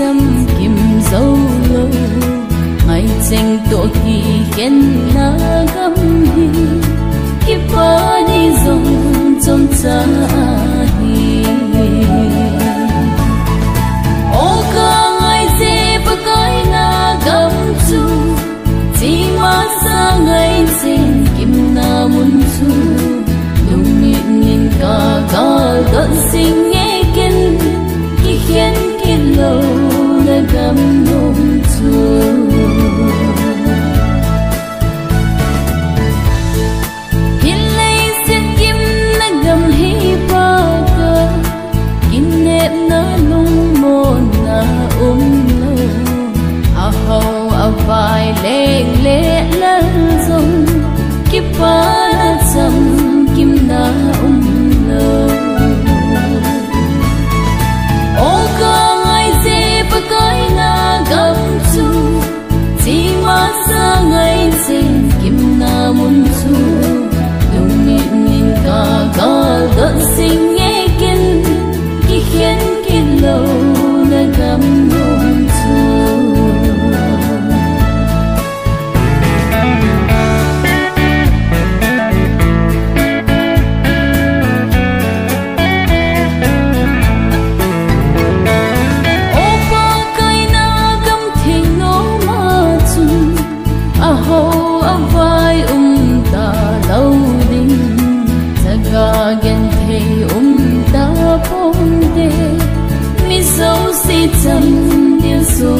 chăm kim dâu lâu ngày tranh tổ kỳ khen lá gấm hi kiếp phá đi dòng trong cha hi ô ca ngày dê và cái na gấm chu chỉ mà sa ngày tranh kim na muốn chu lung nhìn cả gần sinh nghe kinh khi khen kinh lâu na gấm nôm chu vài lệ lệ lân dung kiếp phá chăm kim na lâu ô ca ngày dê và cái na gấm chu chỉ mà xa ngày trên kim na muốn chu lung nhìn cả gần sinh nghe kinh khi khen kinh lâu na gấm nôm chu chăm điều số